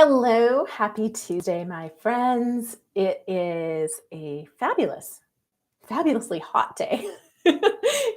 Hello, happy Tuesday, my friends. It is a fabulously hot day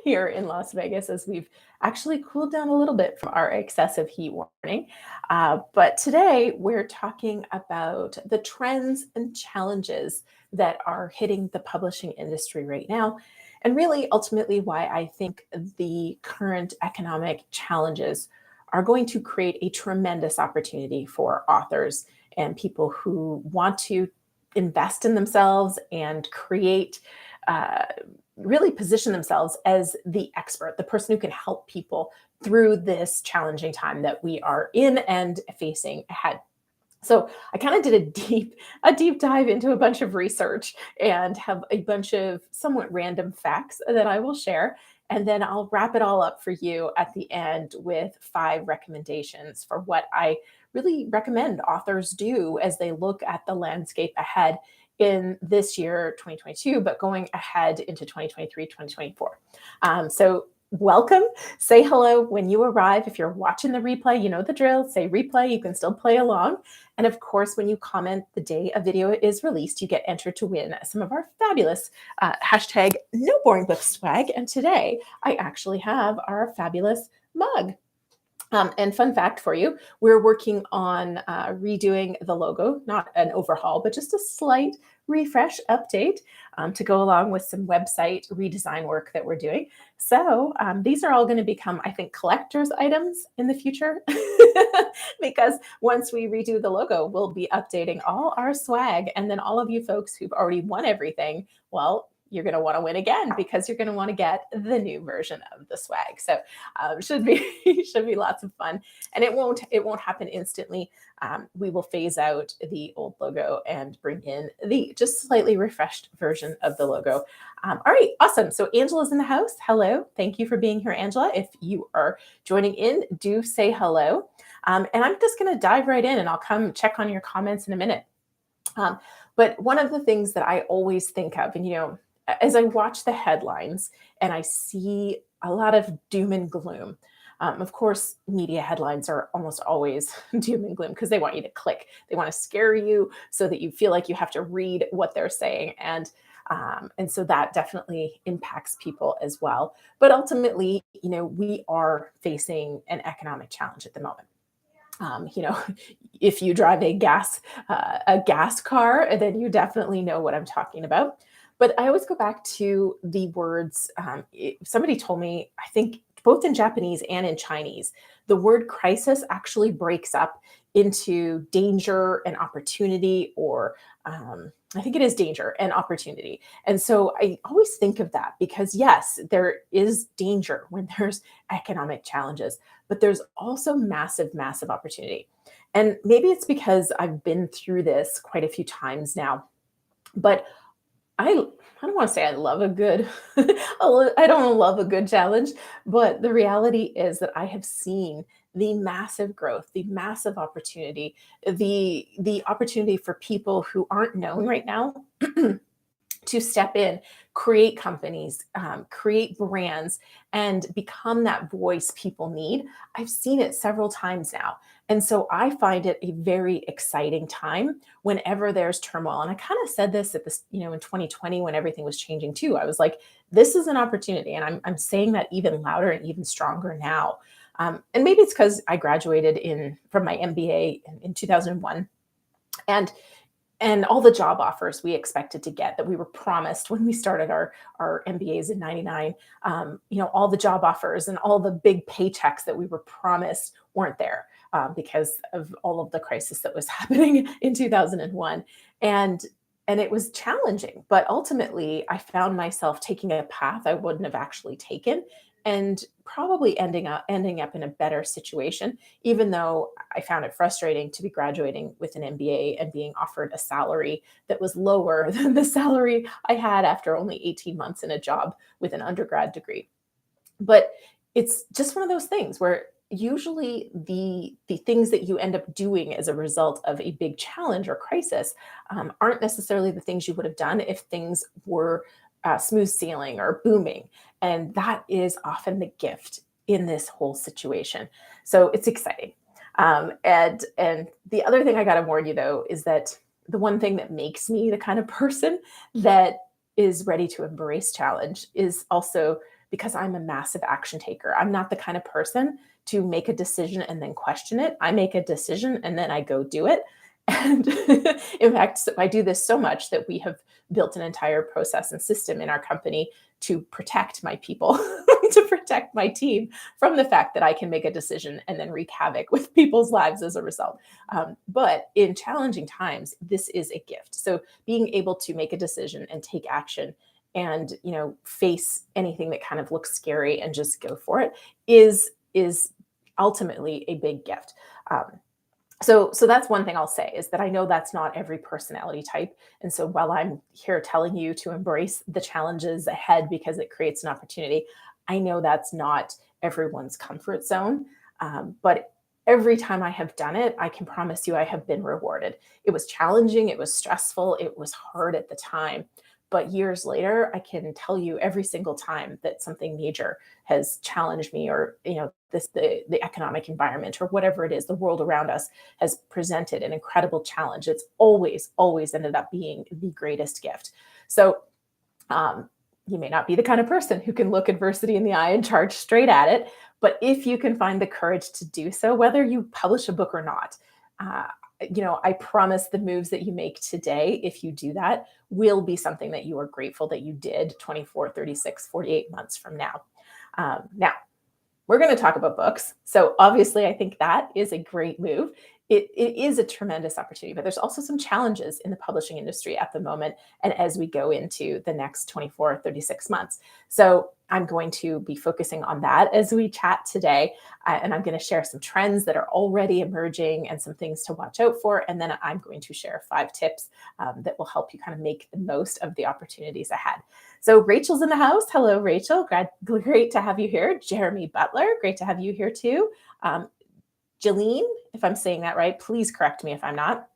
here in Las Vegas as we've actually cooled down a little bit from our excessive heat warning. But today we're talking about the trends and challenges that are hitting the publishing industry right now. And really, ultimately, why I think the current economic challenges are going to create a tremendous opportunity for authors and people who want to invest in themselves and create uh, really position themselves as the expert, the person who can help people through this challenging time that we are in and facing ahead. So I kind of did a deep dive into a bunch of research and have a bunch of somewhat random facts that I will share. And then I'll wrap it all up for you at the end with 5 recommendations for what I really recommend authors do as they look at the landscape ahead in this year, 2022, but going ahead into 2023, 2024. So welcome. Say hello when you arrive. If you're watching the replay, you know the drill. Say replay. You can still play along. And of course, when you comment the day a video is released, you get entered to win some of our fabulous hashtag no boring book swag. And today I actually have our fabulous mug. And fun fact for you, we're working on redoing the logo, not an overhaul, but just a slight refresh update to go along with some website redesign work that we're doing. So these are all going to become, I think, collector's items in the future because once we redo the logo, we'll be updating all our swag. And then all of you folks who've already won everything, well, you're going to want to win again because you're going to want to get the new version of the swag. So should be should be lots of fun, and it won't happen instantly. We will phase out the old logo and bring in the just slightly refreshed version of the logo. All right, awesome. So Angela's in the house. Hello, thank you for being here, Angela. If you are joining in, do say hello. And I'm just going to dive right in, and I'll come check on your comments in a minute. But one of the things that I always think of, and as I watch the headlines and I see a lot of doom and gloom. Of course, media headlines are almost always doom and gloom because they want you to click. They want to scare you so that you feel like you have to read what they're saying. And so that definitely impacts people as well. But ultimately, we are facing an economic challenge at the moment. If you drive a gas car, then you definitely know what I'm talking about. But I always go back to the words. Somebody told me, I think both in Japanese and in Chinese, the word crisis actually breaks up into danger and opportunity, or I think it is danger and opportunity. And so I always think of that because, yes, there is danger when there's economic challenges, but there's also massive, massive opportunity. And maybe it's because I've been through this quite a few times now, but I don't want to say I love a good I don't love a good challenge, but the reality is that I have seen the massive growth, the massive opportunity, the opportunity for people who aren't known right now to step in, create companies, create brands, and become that voice people need. I've seen it several times now. And so I find it a very exciting time whenever there's turmoil. And I kind of said this at this, in 2020 when everything was changing too. I was like, this is an opportunity. And I'm saying that even louder and even stronger now. And maybe it's because I graduated from my MBA in 2001. And all the job offers we expected to get that we were promised when we started our MBAs in 99, all the job offers and all the big paychecks that we were promised weren't there because of all of the crisis that was happening in 2001. And it was challenging, but ultimately I found myself taking a path I wouldn't have actually taken and probably ending up in a better situation, even though I found it frustrating to be graduating with an MBA and being offered a salary that was lower than the salary I had after only 18 months in a job with an undergrad degree. But it's just one of those things where usually the things that you end up doing as a result of a big challenge or crisis aren't necessarily the things you would have done if things were smooth sailing or booming. And that is often the gift in this whole situation. So it's exciting. And the other thing I got to warn you though is that the one thing that makes me the kind of person that is ready to embrace challenge is also because I'm a massive action taker. I'm not the kind of person to make a decision and then question it. I make a decision and then I go do it. And in fact, I do this so much that we have built an entire process and system in our company to protect my people, to protect my team from the fact that I can make a decision and then wreak havoc with people's lives as a result. But in challenging times, this is a gift. So being able to make a decision and take action and face anything that kind of looks scary and just go for it is ultimately a big gift. So that's one thing I'll say is that I know that's not every personality type. And so while I'm here telling you to embrace the challenges ahead because it creates an opportunity, I know that's not everyone's comfort zone. But every time I have done it, I can promise you I have been rewarded. It was challenging, it was stressful, it was hard at the time. But years later, I can tell you every single time that something major has challenged me, or the economic environment or whatever it is, the world around us has presented an incredible challenge. It's always ended up being the greatest gift. So you may not be the kind of person who can look adversity in the eye and charge straight at it, but if you can find the courage to do so, whether you publish a book or not, uh, I promise the moves that you make today, if you do that, will be something that you are grateful that you did 24, 36, 48 months from now. Now, we're going to talk about books. So obviously, I think that is a great move. It is a tremendous opportunity, but there's also some challenges in the publishing industry at the moment and as we go into the next 24, 36 months. So I'm going to be focusing on that as we chat today. And I'm going to share some trends that are already emerging and some things to watch out for. And then I'm going to share 5 tips that will help you kind of make the most of the opportunities ahead. So Rachel's in the house. Hello, Rachel. Great to have you here. Jeremy Butler, great to have you here too. Jilene, if I'm saying that right, please correct me if I'm not.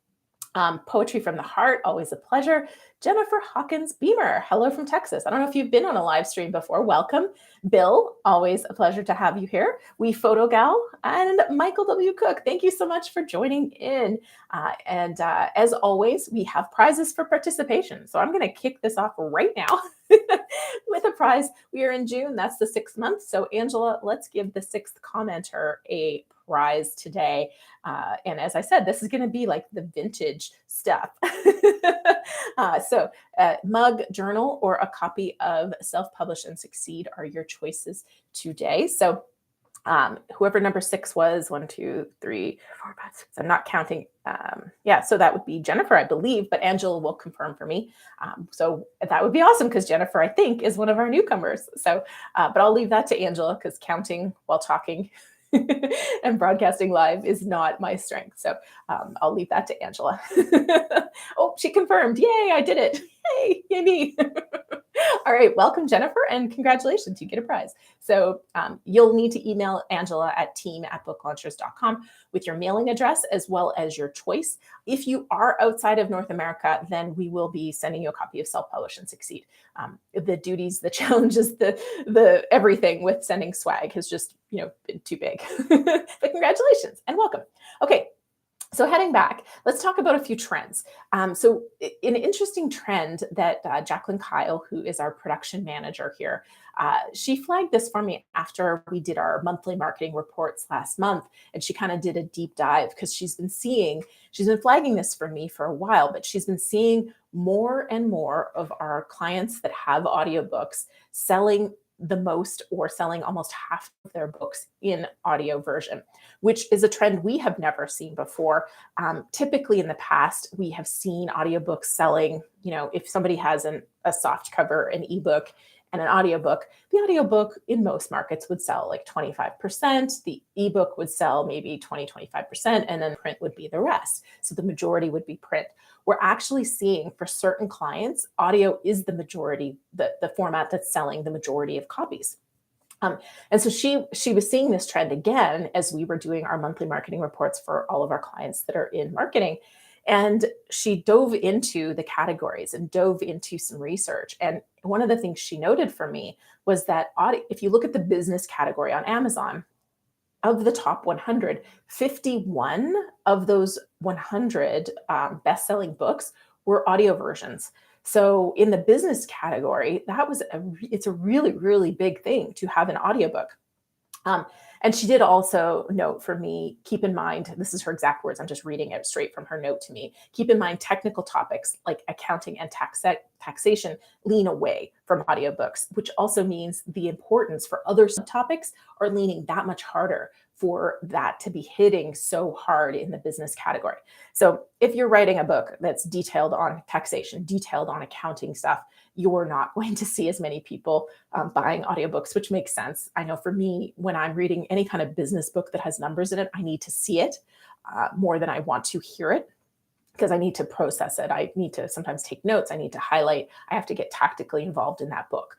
Poetry from the Heart, always a pleasure. Jennifer Hawkins Beamer, hello from Texas. I don't know if you've been on a live stream before. Welcome. Bill, always a pleasure to have you here. We Photo Gal and Michael W. Cook, thank you so much for joining in. And as always, we have prizes for participation. So I'm going to kick this off right now with a prize. We are in June. That's the 6th month. So Angela, let's give the 6th commenter a prize today. And as I said, this is going to be like the vintage stuff. So mug, journal, or a copy of Self-Publish and Succeed are your choices today. So whoever number 6 was, 1, 2, 3, 4, 5, 6. I'm not counting. So that would be Jennifer, I believe, but Angela will confirm for me. So that would be awesome because Jennifer, I think, is one of our newcomers. So, but I'll leave that to Angela because counting while talking and broadcasting live is not my strength. So I'll leave that to Angela. Oh, she confirmed. Yay, I did it. Yay me. All right, welcome, Jennifer, and congratulations, you get a prize. So you'll need to email Angela at team@booklaunchers.com with your mailing address as well as your choice. If you are outside of North America, then we will be sending you a copy of Self-Publish and Succeed. The duties, the challenges, the everything with sending swag has just been too big. But congratulations and welcome. Okay. So heading back, let's talk about a few trends. So an interesting trend that Jacqueline Kyle, who is our production manager here, she flagged this for me after we did our monthly marketing reports last month. And she kind of did a deep dive because she's been flagging this for me for a while, but she's been seeing more and more of our clients that have audiobooks selling the most or selling almost half of their books in audio version, which is a trend we have never seen before. Typically in the past, we have seen audiobooks selling, if somebody has a soft cover, an ebook, and an audiobook, the audiobook in most markets would sell like 25%. The ebook would sell maybe 20, 25%, and then print would be the rest. So the majority would be print. We're actually seeing for certain clients, audio is the majority, the format that's selling the majority of copies. And so she was seeing this trend again as we were doing our monthly marketing reports for all of our clients that are in marketing. And she dove into the categories and dove into some research. And one of the things she noted for me was that if you look at the business category on Amazon, of the top 100, 51 of those 100 best-selling books were audio versions. So in the business category, it's a really, really big thing to have an audiobook. Um, and she did also note for me, keep in mind, this is her exact words, I'm just reading it straight from her note to me. Keep in mind technical topics like accounting and taxation lean away from audiobooks, which also means the importance for other subtopics are leaning that much harder for that to be hitting so hard in the business category. So if you're writing a book that's detailed on taxation, detailed on accounting stuff, you're not going to see as many people buying audiobooks, which makes sense. I know for me, when I'm reading any kind of business book that has numbers in it, I need to see it more than I want to hear it because I need to process it. I need to sometimes take notes. I need to highlight. I have to get tactically involved in that book.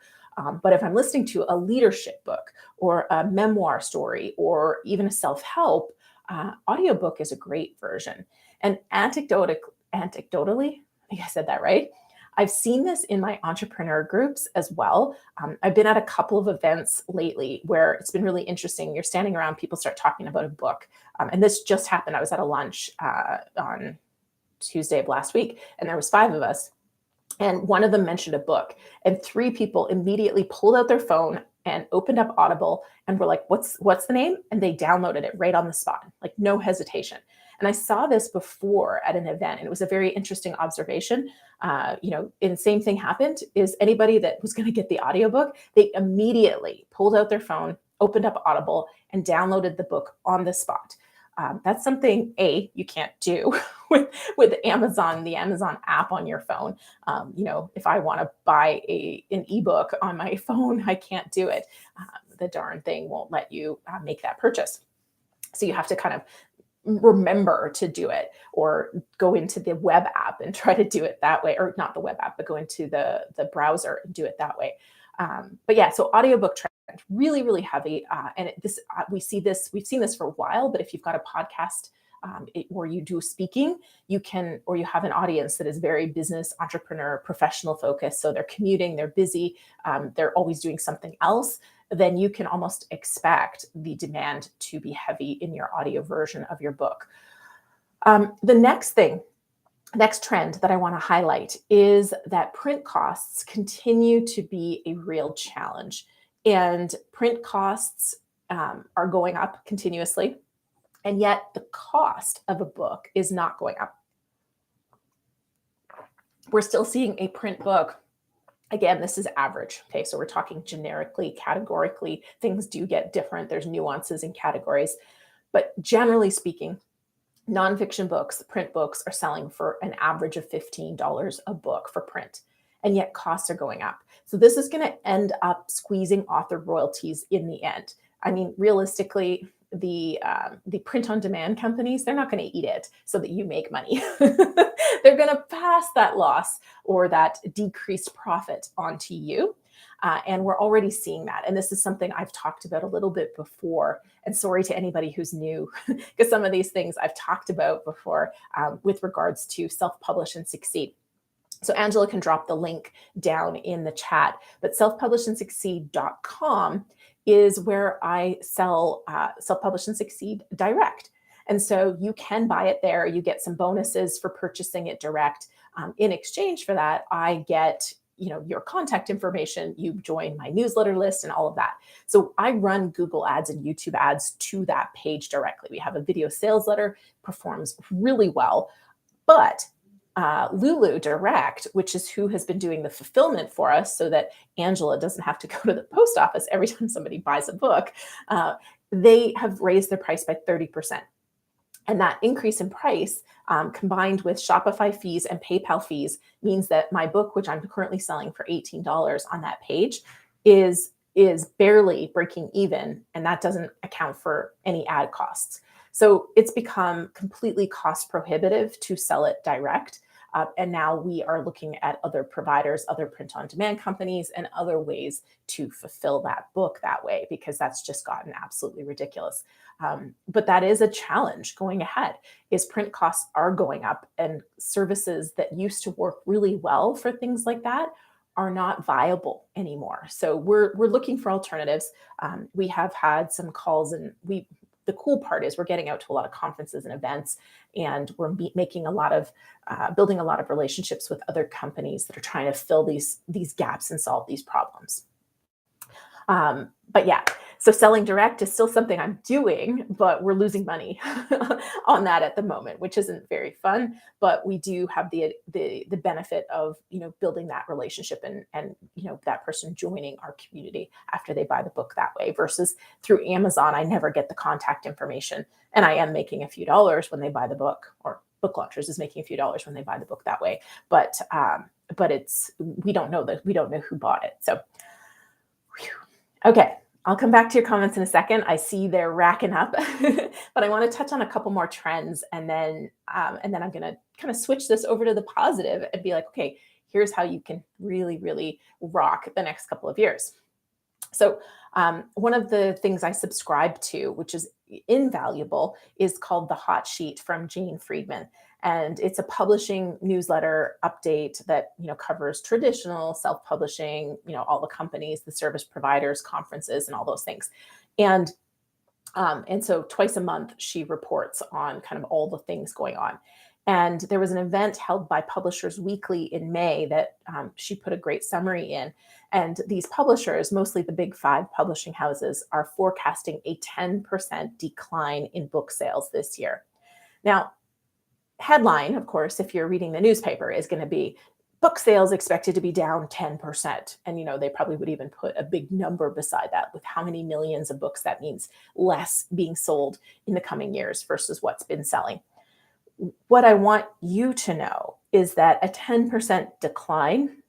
But if I'm listening to a leadership book or a memoir story or even a self-help, audiobook is a great version. And anecdotally, I think I said that right. I've seen this in my entrepreneur groups as well. I've been at a couple of events lately where it's been really interesting. You're standing around, people start talking about a book. And this just happened. I was at a lunch on Tuesday of last week, and there was 5 of us. And one of them mentioned a book, and 3 people immediately pulled out their phone and opened up Audible and were like, what's the name? And they downloaded it right on the spot, like no hesitation. And I saw this before at an event, and it was a very interesting observation. And the same thing happened is anybody that was going to get the audiobook, they immediately pulled out their phone, opened up Audible, and downloaded the book on the spot. That's something you can't do with Amazon, the Amazon app on your phone. If I want to buy an ebook on my phone, I can't do it. The darn thing won't let you make that purchase. So you have to kind of remember to do it or go into the web app and try to do it that way, or not the web app, but go into the browser and do it that way. But yeah, so audiobook trend really, really heavy. We've seen this for a while, but if you've got a podcast or you do speaking, you have an audience that is very business, entrepreneur, professional focused. So they're commuting, they're busy, they're always doing something else. Then you can almost expect the demand to be heavy in your audio version of your book. The next trend that I want to highlight is that print costs continue to be a real challenge. And print costs are going up continuously. And yet the cost of a book is not going up. We're still seeing a print book. Again, this is average. Okay, so we're talking generically, categorically. Things do get different. There's nuances in categories. But generally speaking, nonfiction books, print books are selling for an average of $15 a book for print. And yet costs are going up. So this is going to end up squeezing author royalties in the end. I mean, realistically, the print on demand companies, they're not going to eat it so that you make money. They're going to pass that loss or that decreased profit onto you. And we're already seeing that. And this is something I've talked about a little bit before. And sorry to anybody who's new, because some of these things I've talked about before with regards to self-publish and succeed. So Angela can drop the link down in the chat, but selfpublishandsucceed.com is where I sell Self-Publish and Succeed direct. And so you can buy it there. You get some bonuses for purchasing it direct. In exchange for that, I get your contact information. You join my newsletter list and all of that. So I run Google ads and YouTube ads to that page directly. We have a video sales letter, performs really well, but Lulu Direct, which is who has been doing the fulfillment for us so that Angela doesn't have to go to the post office every time somebody buys a book, they have raised their price by 30%. And that increase in price, combined with Shopify fees and PayPal fees, means that my book, which I'm currently selling for $18 on that page, is barely breaking even, and that doesn't account for any ad costs. So it's become completely cost prohibitive to sell it direct. And now we are looking at other providers, other print-on-demand companies, and other ways to fulfill that book that way, because that's just gotten absolutely ridiculous. But that is a challenge going ahead, is print costs are going up, and services that used to work really well for things like that are not viable anymore. So we're looking for alternatives. We have had some calls, and the cool part is we're getting out to a lot of conferences and events, and we're making a lot of building a lot of relationships with other companies that are trying to fill these gaps and solve these problems. But yeah, so selling direct is still something I'm doing, but we're losing money on that at the moment, which isn't very fun. But we do have the benefit of building that relationship and that person joining our community after they buy the book that way. Versus through Amazon, I never get the contact information, and I am making a few dollars when they buy the book, or Book Launchers is making a few dollars when they buy the book that way. But it's we don't know who bought it. So. Whew. Okay, I'll come back to your comments in a second. I see they're racking up, but I want to touch on a couple more trends, and then I'm going to kind of switch this over to the positive and be like, okay, here's how you can really, really rock the next couple of years. So one of the things I subscribe to, which is invaluable, is called the Hot Sheet from Jane Friedman. And it's a publishing newsletter update that covers traditional self-publishing, all the companies, the service providers, conferences, and all those things. And so twice a month, she reports on kind of all the things going on. And there was an event held by Publishers Weekly in May that she put a great summary in. And these publishers, mostly the big 5 publishing houses, are forecasting a 10% decline in book sales this year. Now, headline, of course, if you're reading the newspaper, is going to be book sales expected to be down 10%. And, they probably would even put a big number beside that with how many millions of books that means less being sold in the coming years versus what's been selling. What I want you to know is that a 10% decline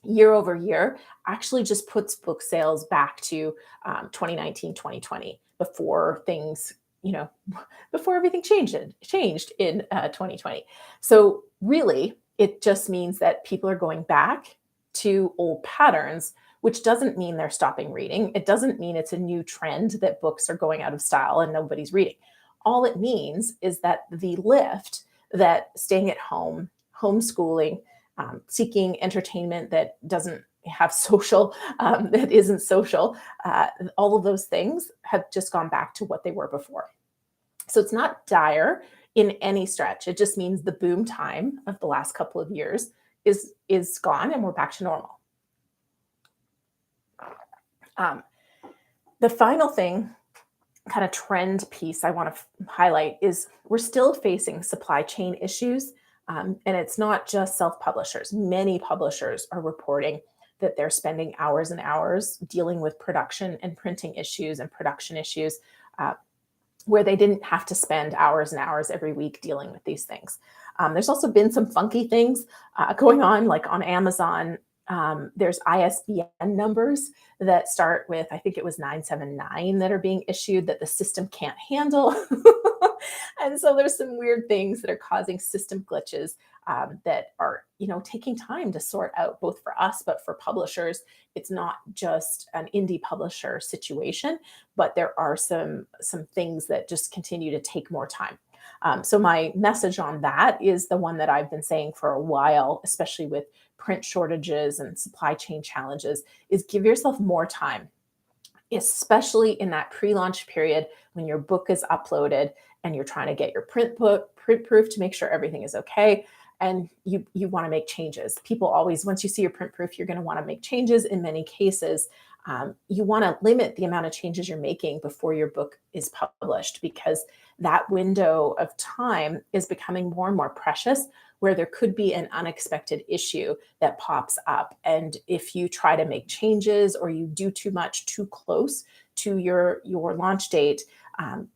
year over year actually just puts book sales back to 2019, 2020, before things, before everything changed in 2020. So really, it just means that people are going back to old patterns, which doesn't mean they're stopping reading. It doesn't mean it's a new trend that books are going out of style and nobody's reading. All it means is that the lift that staying at home, homeschooling, seeking entertainment that doesn't have social, that isn't social, all of those things have just gone back to what they were before. So it's not dire in any stretch. It just means the boom time of the last couple of years is gone and we're back to normal. The final thing, kind of trend piece I want to highlight, is we're still facing supply chain issues. And it's not just self-publishers. Many publishers are reporting that they're spending hours and hours dealing with production and printing issues and production issues where they didn't have to spend hours and hours every week dealing with these things. There's also been some funky things going on, like on Amazon. There's ISBN numbers that start with, I think it was 979, that are being issued that the system can't handle. And so there's some weird things that are causing system glitches that are, taking time to sort out, both for us, but for publishers. It's not just an indie publisher situation, but there are some things that just continue to take more time. So my message on that is the one that I've been saying for a while, especially with print shortages and supply chain challenges, is give yourself more time, especially in that pre-launch period when your book is uploaded and you're trying to get your print proof to make sure everything is okay. And you want to make changes. People always, once you see your print proof, you're going to want to make changes. In many cases, you want to limit the amount of changes you're making before your book is published, because that window of time is becoming more and more precious, where there could be an unexpected issue that pops up. And if you try to make changes or you do too much too close to your launch date,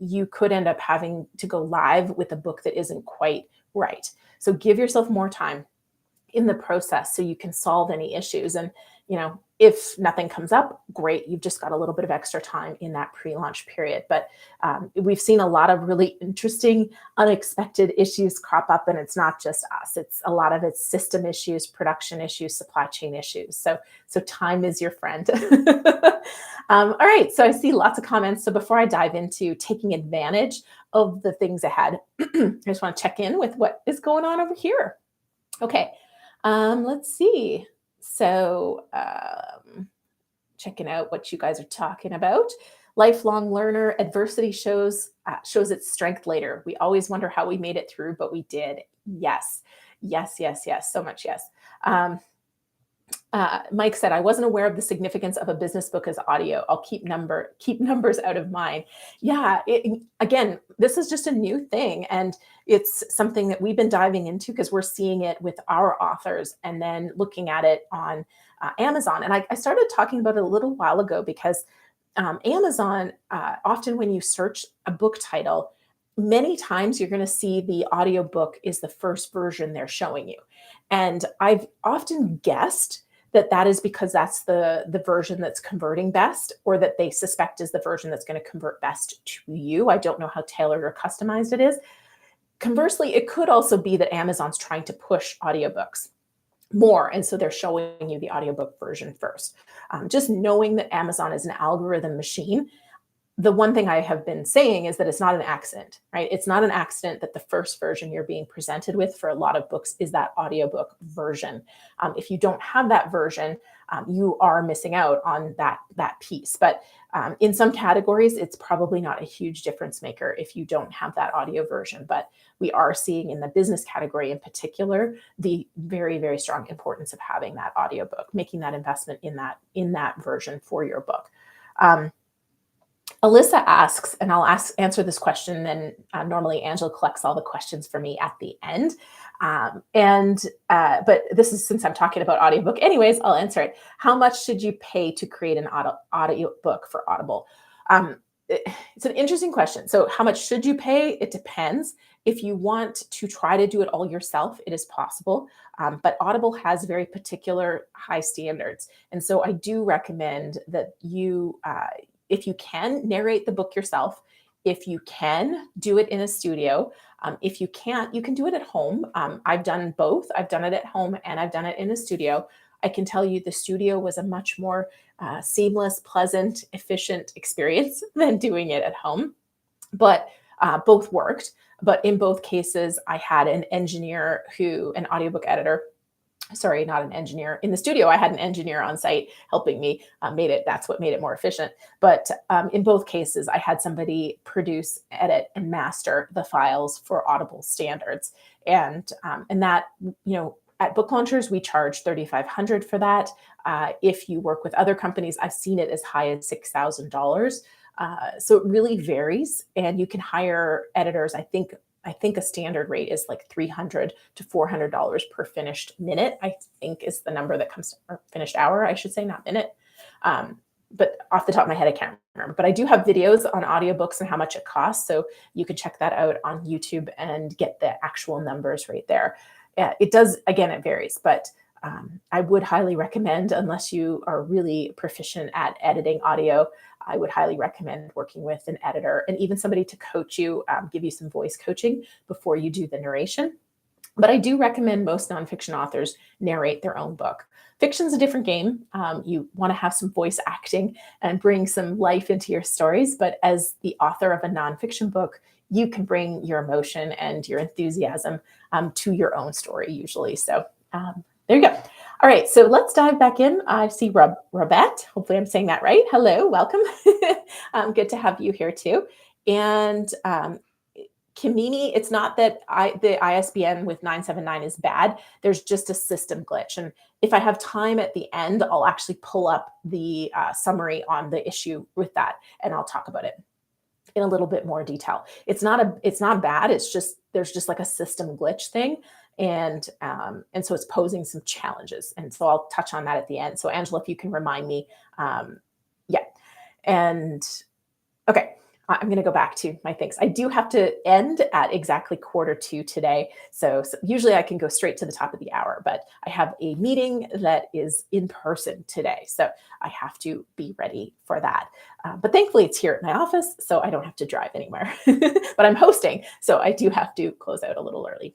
you could end up having to go live with a book that isn't quite right. So give yourself more time in the process so you can solve any issues. And, if nothing comes up, great. You've just got a little bit of extra time in that pre-launch period. But we've seen a lot of really interesting, unexpected issues crop up. And it's not just us. It's a lot of it's system issues, production issues, supply chain issues. So time is your friend. All right. So I see lots of comments. So before I dive into taking advantage of the things ahead, I just want to check in with what is going on over here. Okay. Let's see. So checking out what you guys are talking about. Lifelong learner, adversity shows its strength later. We always wonder how we made it through, but we did. Yes, yes, yes, yes. So much yes. Um, Mike said, "I wasn't aware of the significance of a business book as audio. I'll keep numbers out of mine." Yeah, again, this is just a new thing, and it's something that we've been diving into because we're seeing it with our authors, and then looking at it on Amazon. And I started talking about it a little while ago because Amazon, often when you search a book title, many times you're going to see the audiobook is the first version they're showing you. And I've often guessed that that is because that's the version that's converting best, or that they suspect is the version that's going to convert best to you. I don't know how tailored or customized it is. Conversely, it could also be that Amazon's trying to push audiobooks more, and so they're showing you the audiobook version first. Just knowing that Amazon is an algorithm machine, the one thing I have been saying is that it's not an accident, right? It's not an accident that the first version you're being presented with for a lot of books is that audiobook version. If you don't have that version, you are missing out on that piece. But in some categories, it's probably not a huge difference maker if you don't have that audio version. But we are seeing in the business category in particular the very, very strong importance of having that audiobook, making that investment in that version for your book. Alyssa asks, and answer this question, and normally Angela collects all the questions for me at the end. But this is, since I'm talking about audiobook anyways, I'll answer it. How much should you pay to create an audiobook for Audible? It's an interesting question. So how much should you pay? It depends. If you want to try to do it all yourself, it is possible. But Audible has very particular high standards. And so I do recommend that you, if you can, narrate the book yourself. If you can, do it in a studio. If you can't, you can do it at home. I've done both. I've done it at home and I've done it in a studio. I can tell you the studio was a much more seamless, pleasant, efficient experience than doing it at home. But both worked. But in both cases, I had an audiobook editor. Sorry, not an engineer. In the studio, I had an engineer on site helping me. That's what made it more efficient. But in both cases, I had somebody produce, edit, and master the files for Audible standards. And that, at Book Launchers, we charge $3,500 for that. If you work with other companies, I've seen it as high as $6,000. So it really varies, and you can hire editors. I think a standard rate is like $300 to $400 per finished minute, I think is the number that comes to, or finished hour, I should say, not minute. But off the top of my head, I can't remember. But I do have videos on audiobooks and how much it costs. So you can check that out on YouTube and get the actual numbers right there. It does, again, it varies, but I would highly recommend, unless you are really proficient at editing audio, I would highly recommend working with an editor and even somebody to coach you, give you some voice coaching before you do the narration. But I do recommend most nonfiction authors narrate their own book. Fiction's a different game. You want to have some voice acting and bring some life into your stories. But as the author of a nonfiction book, you can bring your emotion and your enthusiasm to your own story usually. So there you go. All right, so let's dive back in. I see Robette. Hopefully I'm saying that right. Hello, welcome. Good to have you here too. And Kimini, it's not that the ISBN with 979 is bad. There's just a system glitch. And if I have time at the end, I'll actually pull up the summary on the issue with that, and I'll talk about it in a little bit more detail. It's not bad. It's just, there's just like a system glitch thing. And so it's posing some challenges. And so I'll touch on that at the end. So Angela, if you can remind me. Yeah. And okay, I'm going to go back to my things. I do have to end at exactly 1:45 today. So usually I can go straight to the top of the hour, but I have a meeting that is in person today. So I have to be ready for that. But thankfully it's here at my office, so I don't have to drive anywhere. But I'm hosting, so I do have to close out a little early.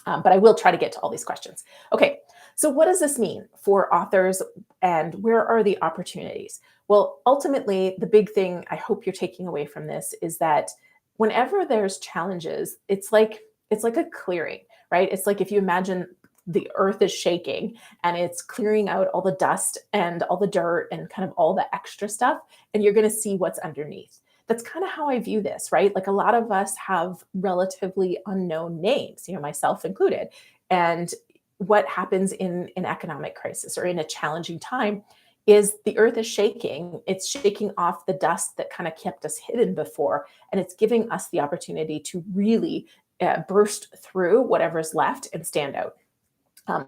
But I will try to get to all these questions. Okay, so what does this mean for authors, and where are the opportunities? Well, ultimately, the big thing I hope you're taking away from this is that whenever there's challenges, it's like a clearing, right? It's like if you imagine the earth is shaking and it's clearing out all the dust and all the dirt and kind of all the extra stuff, and you're going to see what's underneath. That's kind of how I view this, right? Like a lot of us have relatively unknown names, myself included. And what happens in an economic crisis or in a challenging time is the earth is shaking. It's shaking off the dust that kind of kept us hidden before, and it's giving us the opportunity to really burst through whatever's left and stand out. Um,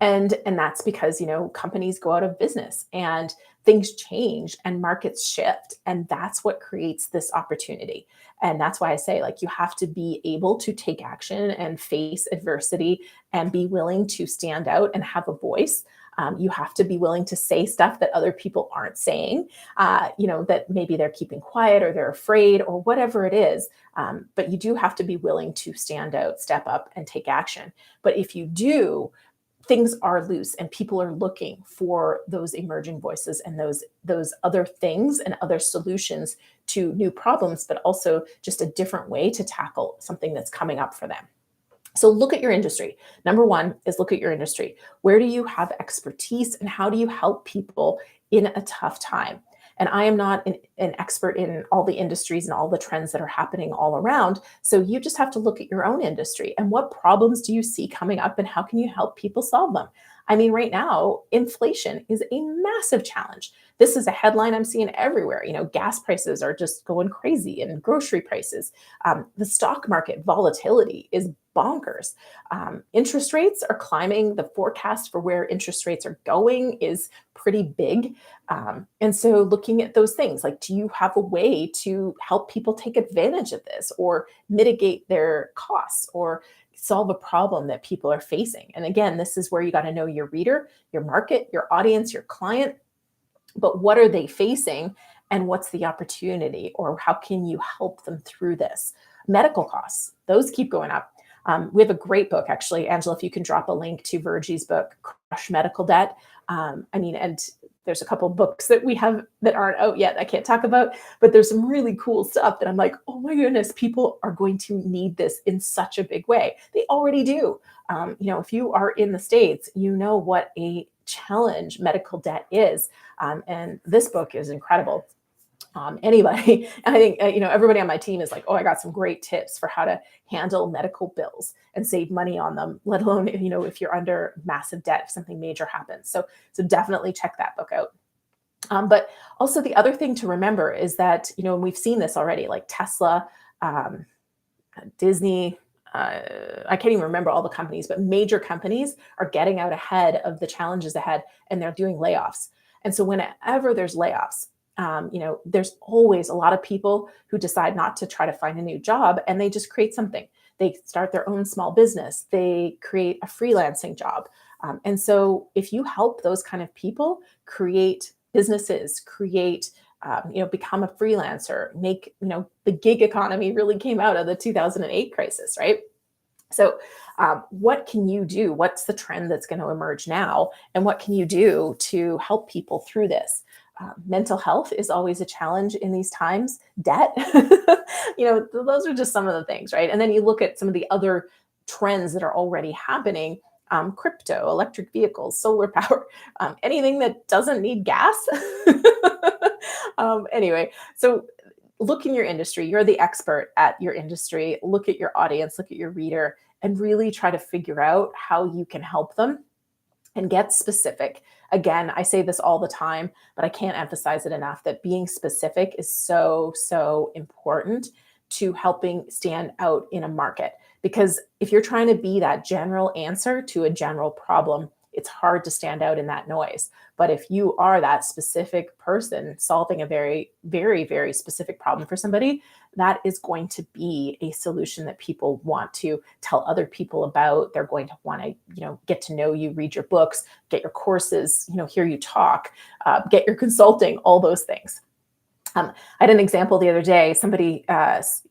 and that's because companies go out of business and things change and markets shift, and that's what creates this opportunity. And that's why I say, like, you have to be able to take action and face adversity and be willing to stand out and have a voice. You have to be willing to say stuff that other people aren't saying, that maybe they're keeping quiet or they're afraid or whatever it is. But you do have to be willing to stand out, step up, and take action. But if you do, things are loose and people are looking for those emerging voices and those other things and other solutions to new problems, but also just a different way to tackle something that's coming up for them. So look at your industry. Number one is look at your industry. Where do you have expertise and how do you help people in a tough time? And I am not an expert in all the industries and all the trends that are happening all around. So you just have to look at your own industry and what problems do you see coming up and how can you help people solve them? I mean, right now, inflation is a massive challenge. This is a headline I'm seeing everywhere. Gas prices are just going crazy and grocery prices. The stock market volatility is bonkers. Interest rates are climbing. The forecast for where interest rates are going is pretty big. And so looking at those things, like, do you have a way to help people take advantage of this or mitigate their costs or solve a problem that people are facing? And again, this is where you got to know your reader, your market, your audience, your client, but what are they facing and what's the opportunity or how can you help them through this? Medical costs, those keep going up. We have a great book, actually, Angela, if you can drop a link to Virgie's book, Crush Medical Debt. And there's a couple books that we have that aren't out yet I can't talk about, but there's some really cool stuff that I'm like, oh my goodness, people are going to need this in such a big way. They already do. If you are in the States, you know what a challenge medical debt is. And this book is incredible. Anybody, and I think, everybody on my team is like, oh, I got some great tips for how to handle medical bills and save money on them, let alone, if you're under massive debt, if something major happens. So definitely check that book out. But also the other thing to remember is that, and we've seen this already, like Tesla, Disney, I can't even remember all the companies, but major companies are getting out ahead of the challenges ahead and they're doing layoffs. And so whenever there's layoffs, there's always a lot of people who decide not to try to find a new job and they just create something. They start their own small business. They create a freelancing job. And so if you help those kind of people create businesses, become a freelancer, make, the gig economy really came out of the 2008 crisis, right? So what can you do? What's the trend that's going to emerge now? And what can you do to help people through this? Mental health is always a challenge in these times. Debt, those are just some of the things, right? And then you look at some of the other trends that are already happening. Crypto, electric vehicles, solar power, anything that doesn't need gas. Anyway, so look in your industry. You're the expert at your industry. Look at your audience, look at your reader, and really try to figure out how you can help them and get specific. Again, I say this all the time, but I can't emphasize it enough that being specific is so, so important to helping stand out in a market. Because if you're trying to be that general answer to a general problem, it's hard to stand out in that noise. But if you are that specific person solving a very, very, very specific problem for somebody, that is going to be a solution that people want to tell other people about. They're going to want to, get to know you, read your books, get your courses, hear you talk, get your consulting, all those things. I had an example the other day. Somebody,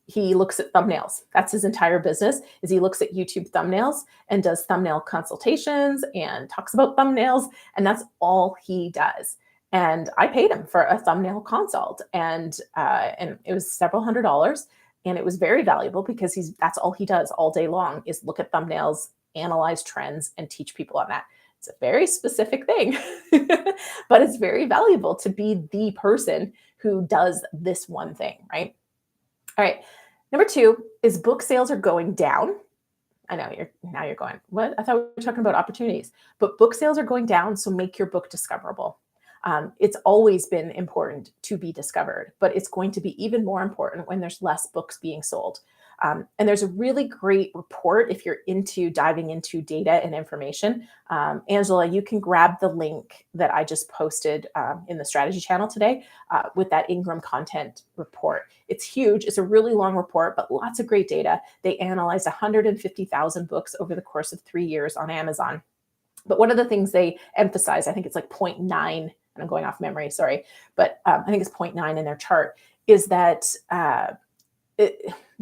he looks at thumbnails. That's his entire business, is he looks at YouTube thumbnails and does thumbnail consultations and talks about thumbnails. And that's all he does. And I paid him for a thumbnail consult, and it was several $100s. And it was very valuable because that's all he does all day long is look at thumbnails analyze trends and teach people on that. It's a very specific thing, but it's very valuable to be the person who does this one thing, right? All right. Number 2 is book sales are going down. I know you're going, what? I thought we were talking about opportunities, but book sales are going down. So make your book discoverable. It's always been important to be discovered, but it's going to be even more important when there's less books being sold. And there's a really great report if you're into diving into data and information. Angela, you can grab the link that I just posted in the strategy channel today with that Ingram content report. It's huge. It's a really long report, but lots of great data. They analyzed 150,000 books over the course of 3 years on Amazon. But one of the things they emphasize, I think it's like 0.9, and I'm going off memory, sorry, but I think it's 0.9 in their chart, is that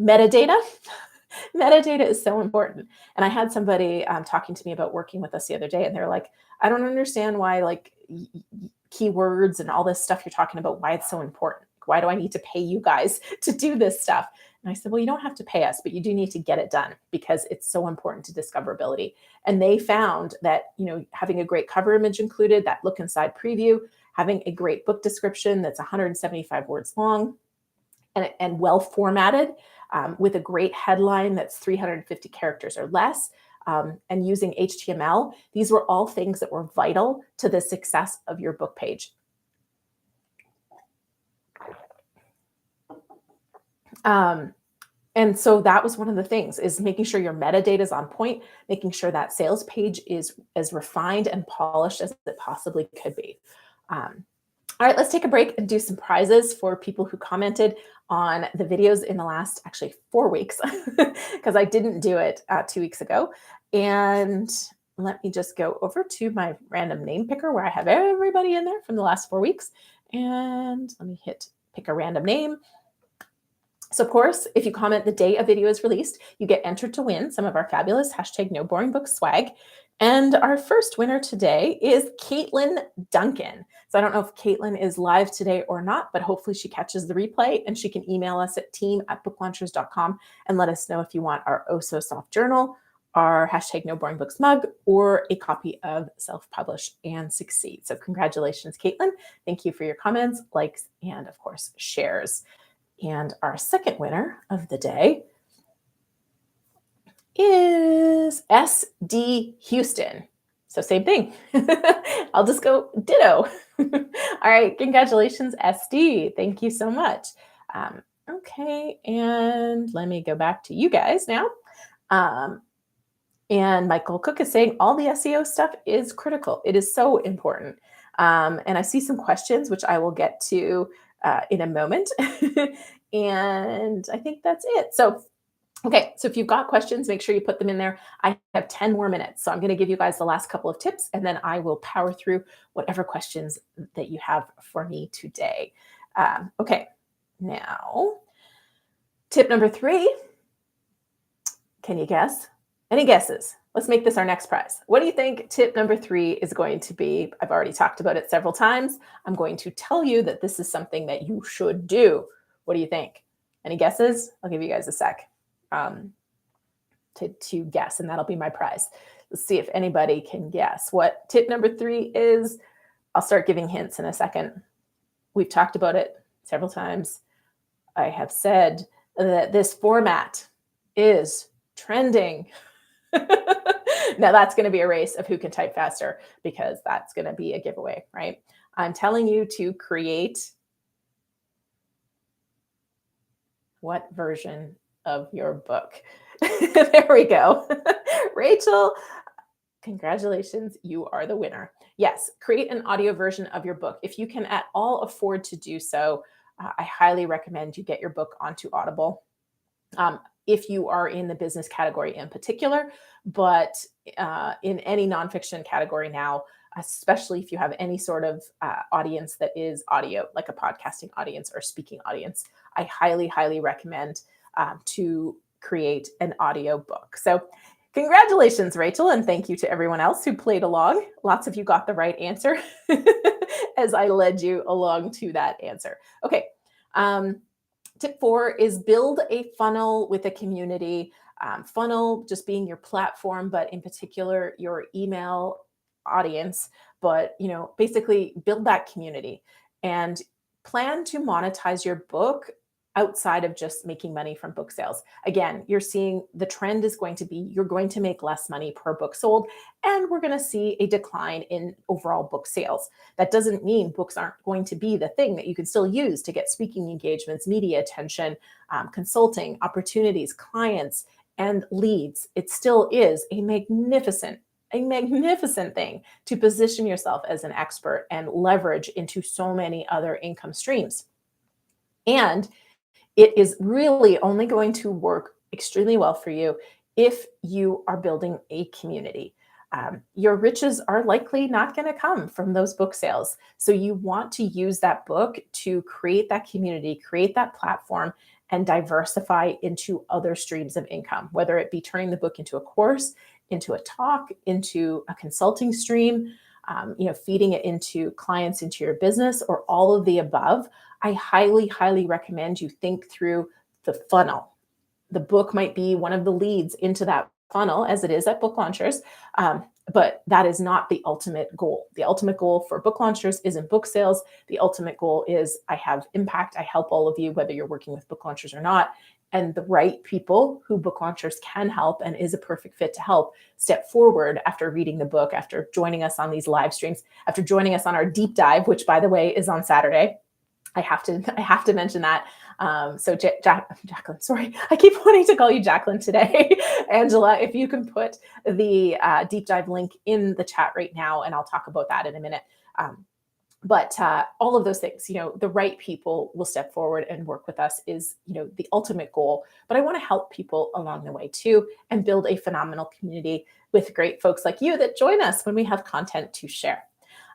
metadata is so important. And I had somebody talking to me about working with us the other day, and they're like, I don't understand why like keywords and all this stuff you're talking about, why it's so important. Why do I need to pay you guys to do this stuff? And I said, well, you don't have to pay us, but you do need to get it done because it's so important to discoverability. And they found that, having a great cover image included, that look inside preview, having a great book description that's 175 words long and well formatted, with a great headline that's 350 characters or less, and using HTML, these were all things that were vital to the success of your book page. And so that was one of the things, is making sure your metadata is on point, making sure that sales page is as refined and polished as it possibly could be. All right, let's take a break and do some prizes for people who commented on the videos in the last, actually 4 weeks, because I didn't do it 2 weeks ago. And let me just go over to my random name picker where I have everybody in there from the last 4 weeks. And let me hit pick a random name. So of course, if you comment the day a video is released, you get entered to win some of our fabulous #NoBoringBooks swag. And our first winner today is Caitlin Duncan. So I don't know if Caitlin is live today or not, but hopefully she catches the replay and she can email us at team@booklaunchers.com and let us know if you want our Oh So Soft journal, our #NoBoringBooks mug, or a copy of Self-Publish and Succeed. So congratulations, Caitlin. Thank you for your comments, likes, and of course, shares. And our second winner of the day is SD Houston. So same thing. I'll just go ditto. All right, congratulations, SD. Thank you so much. Okay, and let me go back to you guys now. And Michael Cook is saying all the SEO stuff is critical. It is so important. And I see some questions, which I will get to in a moment. And I think that's it. So, okay, so if you've got questions, make sure you put them in there. I have 10 more minutes. So I'm going to give you guys the last couple of tips, and then I will power through whatever questions that you have for me today. Okay, now, tip number 3. Can you guess? Any guesses? Let's make this our next prize. What do you think tip number 3 is going to be? I've already talked about it several times. I'm going to tell you that this is something that you should do. What do you think? Any guesses? I'll give you guys a sec to guess, and that'll be my prize. Let's see if anybody can guess what tip number 3 is. I'll start giving hints in a second. We've talked about it several times. I have said that this format is trending. Now that's going to be a race of who can type faster, because that's going to be a giveaway, right? I'm telling you to create what version of your book? There we go. Rachel, congratulations, you are the winner. Yes, create an audio version of your book. If you can at all afford to do so, I highly recommend you get your book onto Audible. If you are in the business category in particular, but in any nonfiction category now, especially if you have any sort of audience that is audio, like a podcasting audience or speaking audience, I highly, highly recommend to create an audio book. So congratulations, Rachel, and thank you to everyone else who played along. Lots of you got the right answer as I led you along to that answer. Okay. Tip 4 is build a funnel with a community. Funnel just being your platform, but in particular your email audience. But basically build that community and plan to monetize your book outside of just making money from book sales. Again, you're seeing the trend is going to be you're going to make less money per book sold, and we're going to see a decline in overall book sales. That doesn't mean books aren't going to be the thing that you can still use to get speaking engagements, media attention, consulting opportunities, clients, and leads. It still is a magnificent thing to position yourself as an expert and leverage into so many other income streams. And it is really only going to work extremely well for you if you are building a community. Your riches are likely not going to come from those book sales. So you want to use that book to create that community, create that platform, and diversify into other streams of income, whether it be turning the book into a course, into a talk, into a consulting stream, feeding it into clients, into your business, or all of the above. I highly, highly recommend you think through the funnel. The book might be one of the leads into that funnel, as it is at book launchers, but that is not the ultimate goal. The ultimate goal for book launchers isn't book sales. The ultimate goal is I have impact. I help all of you, whether you're working with book launchers or not. And the right people who book launchers can help and is a perfect fit to help step forward after reading the book, after joining us on these live streams, after joining us on our deep dive, which, by the way, is on Saturday. I have to mention that. So Jacqueline, sorry, I keep wanting to call you Jacqueline today. Angela, if you can put the deep dive link in the chat right now, and I'll talk about that in a minute. But all of those things, the right people will step forward and work with us is, the ultimate goal. But I want to help people along the way too, and build a phenomenal community with great folks like you that join us when we have content to share.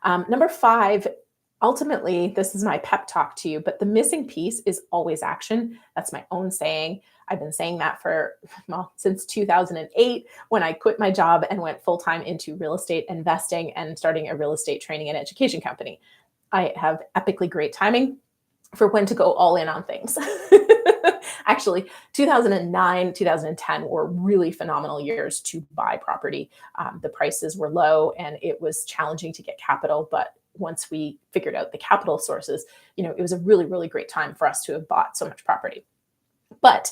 Number 5, ultimately, this is my pep talk to you, but the missing piece is always action. That's my own saying. I've been saying that since 2008, when I quit my job and went full-time into real estate investing and starting a real estate training and education company. I have epically great timing for when to go all in on things. Actually, 2009, 2010 were really phenomenal years to buy property. The prices were low and it was challenging to get capital, but once we figured out the capital sources, it was a really, really great time for us to have bought so much property. But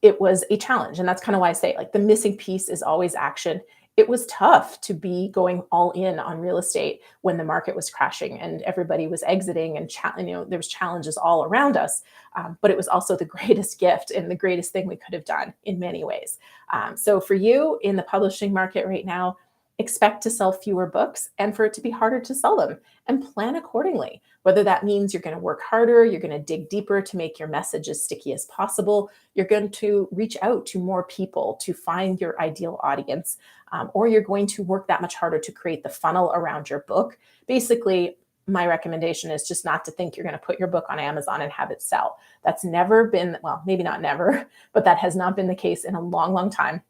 it was a challenge. And that's kind of why I say, the missing piece is always action. It was tough to be going all in on real estate when the market was crashing and everybody was exiting, and there was challenges all around us. But it was also the greatest gift and the greatest thing we could have done in many ways. So for you in the publishing market right now, expect to sell fewer books and for it to be harder to sell them, and plan accordingly. Whether that means you're going to work harder, you're going to dig deeper to make your message as sticky as possible, you're going to reach out to more people to find your ideal audience, or you're going to work that much harder to create the funnel around your book. Basically, my recommendation is just not to think you're going to put your book on Amazon and have it sell. That's never been, well, maybe not never, but that has not been the case in a long, long time.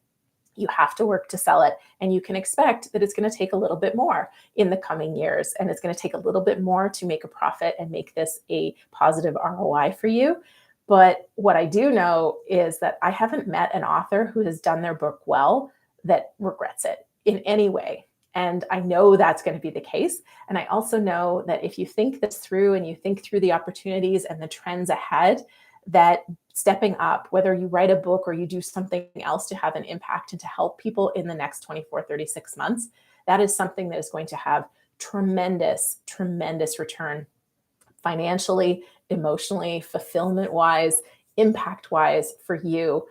You have to work to sell it, and you can expect that it's going to take a little bit more in the coming years, and it's going to take a little bit more to make a profit and make this a positive ROI for you. But what I do know is that I haven't met an author who has done their book well that regrets it in any way. And I know that's going to be the case. And I also know that if you think this through and you think through the opportunities and the trends ahead, that stepping up, whether you write a book or you do something else to have an impact and to help people in the next 24, 36 months, that is something that is going to have tremendous, tremendous return financially, emotionally, fulfillment-wise, impact-wise for you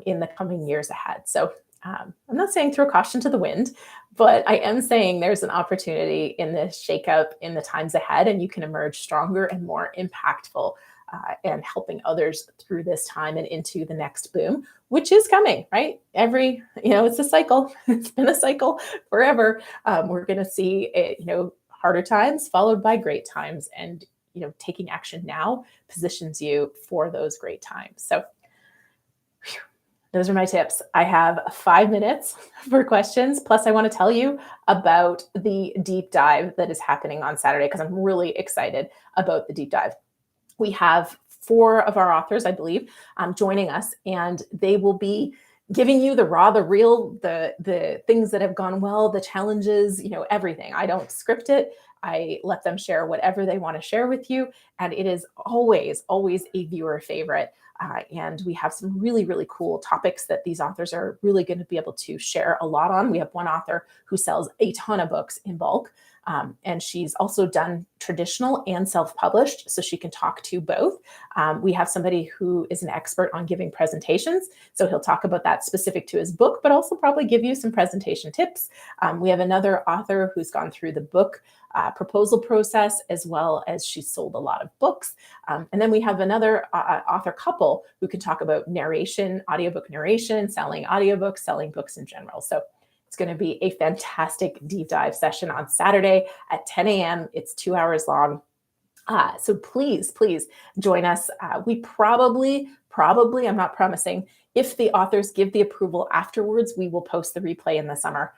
in the coming years ahead. So I'm not saying throw caution to the wind, but I am saying there's an opportunity in this shakeup in the times ahead, and you can emerge stronger and more impactful and helping others through this time and into the next boom, which is coming, right? It's a cycle. It's been a cycle forever. We're going to see, harder times followed by great times, and, taking action now positions you for those great times. So those are my tips. I have 5 minutes for questions. Plus, I want to tell you about the deep dive that is happening on Saturday, because I'm really excited about the deep dive. We have 4 of our authors, I believe, joining us, and they will be giving you the raw, the real, the things that have gone well, the challenges, everything. I don't script it. I let them share whatever they want to share with you, and it is always, always a viewer favorite. And we have some really, really cool topics that these authors are really going to be able to share a lot on. We have one author who sells a ton of books in bulk. And she's also done traditional and self-published, so she can talk to both. We have somebody who is an expert on giving presentations, so he'll talk about that specific to his book, but also probably give you some presentation tips. We have another author who's gone through the book proposal process, as well as she's sold a lot of books. And then we have another author couple who can talk about narration, audiobook narration, selling audiobooks, selling books in general. So it's going to be a fantastic deep dive session on Saturday at 10 a.m. It's 2 hours long. So please, please join us. We probably, I'm not promising, if the authors give the approval afterwards, we will post the replay in the summer.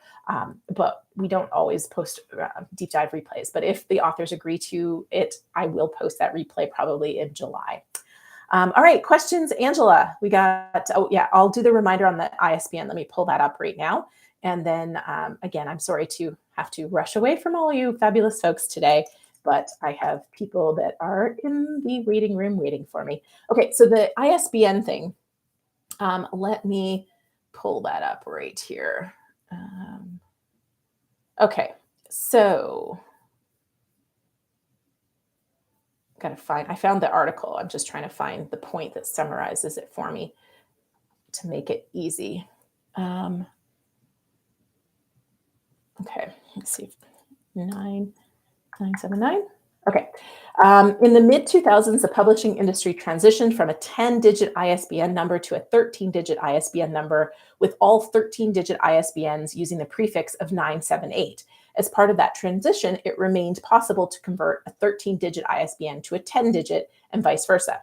But we don't always post deep dive replays. But if the authors agree to it, I will post that replay probably in July. All right, questions, Angela. We got, I'll do the reminder on the ISBN. Let me pull that up right now. And then again, I'm sorry to have to rush away from all you fabulous folks today, but I have people that are in the waiting room waiting for me. Okay, so the ISBN thing, let me pull that up right here. Okay, so I found the article. I'm just trying to find the point that summarizes it for me to make it easy. Okay, let's see. 9979. Okay. In the mid-2000s, the publishing industry transitioned from a 10-digit ISBN number to a 13-digit ISBN number, with all 13-digit ISBNs using the prefix of 978. As part of that transition, it remained possible to convert a 13-digit ISBN to a 10-digit and vice versa.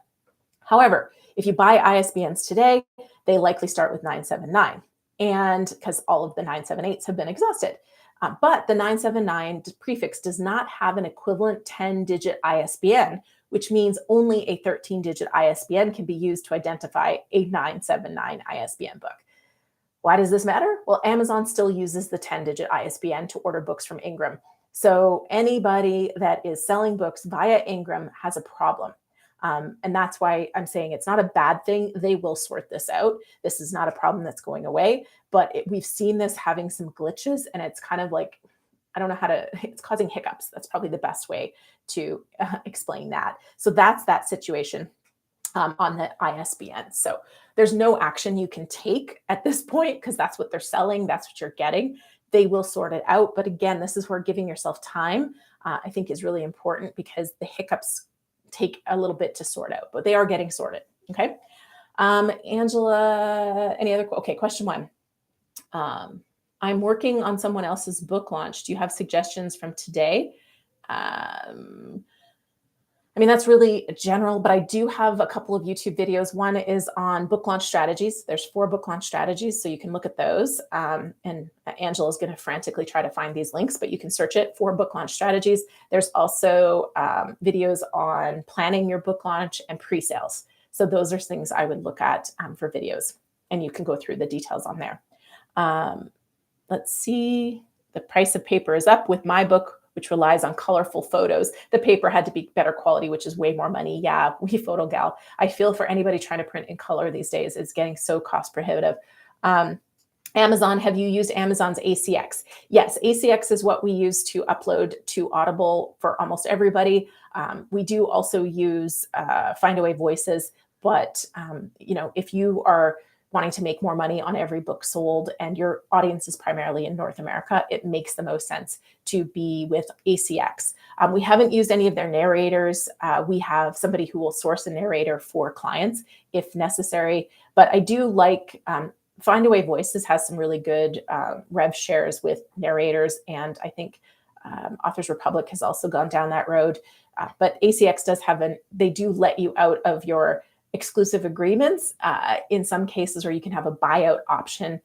However, if you buy ISBNs today, they likely start with 979, and because all of the 978s have been exhausted. But the 979 prefix does not have an equivalent 10-digit ISBN, which means only a 13-digit ISBN can be used to identify a 979 ISBN book. Why does this matter? Well, Amazon still uses the 10-digit ISBN to order books from Ingram. So anybody that is selling books via Ingram has a problem. And that's why I'm saying it's not a bad thing. They will sort this out. This is not a problem that's going away, but we've seen this having some glitches, and it's kind of like, I don't know how to, it's causing hiccups. That's probably the best way to explain that. So that's that situation on the ISBN. So there's no action you can take at this point because that's what they're selling. That's what you're getting. They will sort it out. But again, this is where giving yourself time, I think, is really important because the hiccups take a little bit to sort out, but they are getting sorted. Okay. Angela, okay. Question 1. I'm working on someone else's book launch. Do you have suggestions from today? That's really general, but I do have a couple of YouTube videos. One is on book launch strategies. There's 4 book launch strategies, so you can look at those. And Angela is going to frantically try to find these links, but you can search it for book launch strategies. There's also videos on planning your book launch and pre-sales. So those are things I would look at for videos, and you can go through the details on there. Let's see. The price of paper is up with my book, which relies on colorful photos. The paper had to be better quality, which is way more money. Yeah, we photo gal. I feel for anybody trying to print in color these days. It's getting so cost prohibitive. Amazon, have you used Amazon's ACX? Yes, ACX is what we use to upload to Audible for almost everybody. We do also use Findaway Voices, but if you are wanting to make more money on every book sold and your audience is primarily in North America, it makes the most sense to be with ACX. We haven't used any of their narrators. We have somebody who will source a narrator for clients if necessary, but I do like Findaway Voices has some really good rev shares with narrators, and I think Authors Republic has also gone down that road. But ACX does have they do let you out of your exclusive agreements in some cases, or you can have a buyout option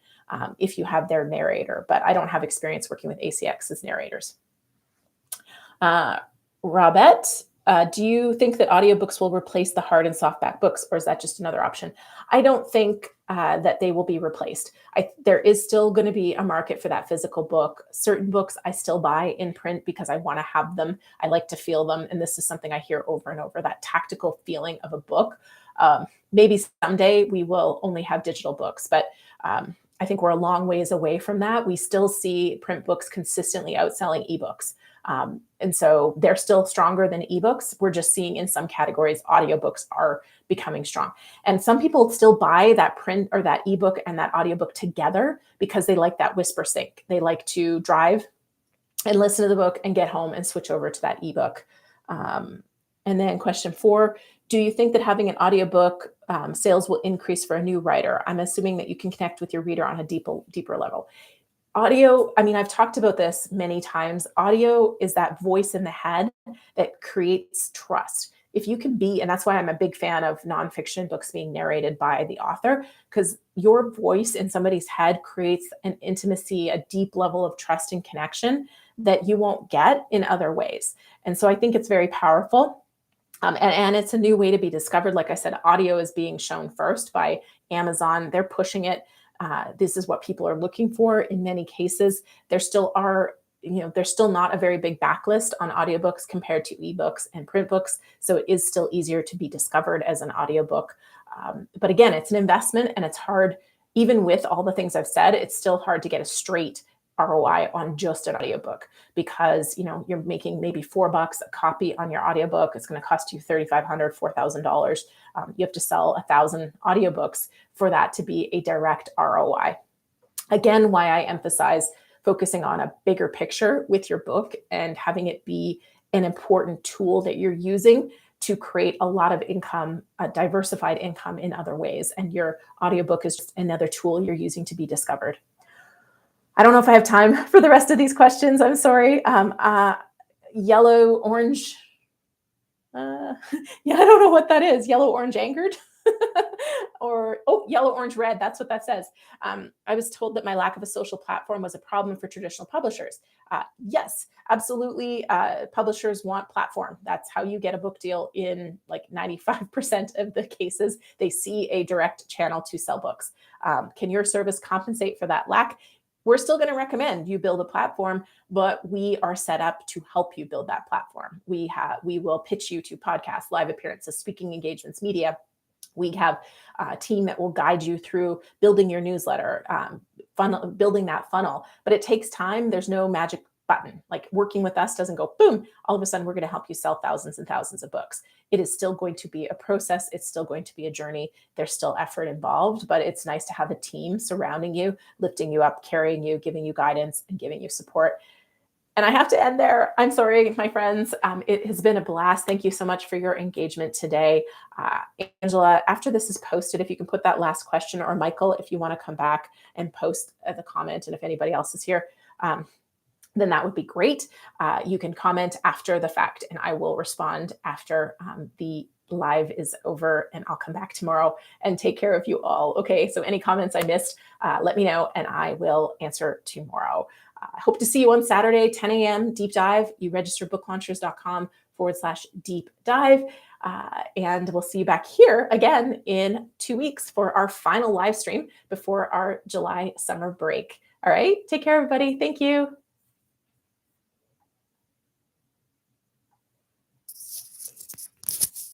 if you have their narrator, but I don't have experience working with ACX as narrators. Robette, Do you think that audiobooks will replace the hard and softback books, or is that just another option? I don't think that they will be replaced. There is still going to be a market for that physical book. Certain books I still buy in print because I want to have them. I like to feel them. And this is something I hear over and over, that tactical feeling of a book. Maybe someday we will only have digital books, but I think we're a long ways away from that. We still see print books consistently outselling ebooks. And so they're still stronger than ebooks. We're just seeing in some categories, audiobooks are becoming strong. And some people still buy that print or that ebook and that audiobook together because they like that whisper sync. They like to drive and listen to the book and get home and switch over to that ebook. And then question 4, do you think that having an audiobook sales will increase for a new writer? I'm assuming that you can connect with your reader on a deeper level. Audio, I mean, I've talked about this many times. Audio is that voice in the head that creates trust. If you can be, and that's why I'm a big fan of nonfiction books being narrated by the author, because your voice in somebody's head creates an intimacy, a deep level of trust and connection that you won't get in other ways. And so I think it's very powerful. And it's a new way to be discovered. Like I said, audio is being shown first by Amazon. They're pushing it. This is what people are looking for in many cases. There still are, there's still not a very big backlist on audiobooks compared to ebooks and print books. So it is still easier to be discovered as an audiobook. But again, it's an investment and it's hard, even with all the things I've said, it's still hard to get a straight ROI on just an audiobook because you're making maybe $4 a copy on your audiobook. It's going to cost you $3,500, $4,000. You have to sell 1,000 audiobooks for that to be a direct ROI. Again, why I emphasize focusing on a bigger picture with your book and having it be an important tool that you're using to create a lot of income, a diversified income in other ways. And your audiobook is just another tool you're using to be discovered. I don't know if I have time for the rest of these questions. I'm sorry. Yellow, orange. Yeah, I don't know what that is. Yellow, orange, angered. Or, yellow, orange, red. That's what that says. I was told that my lack of a social platform was a problem for traditional publishers. Yes, absolutely. Publishers want platform. That's how you get a book deal in like 95% of the cases. They see a direct channel to sell books. Can your service compensate for that lack? We're still going to recommend you build a platform, but we are set up to help you build that platform. We will pitch you to podcasts, live appearances, speaking engagements, media. We have a team that will guide you through building your newsletter, building that funnel. But it takes time. There's no magic button. Like working with us doesn't go boom, all of a sudden we're going to help you sell thousands and thousands of books. It is still going to be a process. It's still going to be a journey. There's still effort involved, but it's nice to have a team surrounding you, lifting you up, carrying you, giving you guidance, and giving you support. And I have to end there. I'm sorry, my friends. It has been a blast. Thank you so much for your engagement today. Angela, after this is posted, if you can put that last question, or Michael, if you want to come back and post the comment, and if anybody else is here, then that would be great. You can comment after the fact, and I will respond after the live is over, and I'll come back tomorrow and take care of you all. Okay, so any comments I missed, let me know, and I will answer tomorrow. I hope to see you on Saturday, 10 a.m. deep dive. You register booklaunchers.com/deep dive. And we'll see you back here again in 2 weeks for our final live stream before our July summer break. All right, take care, everybody. Thank you.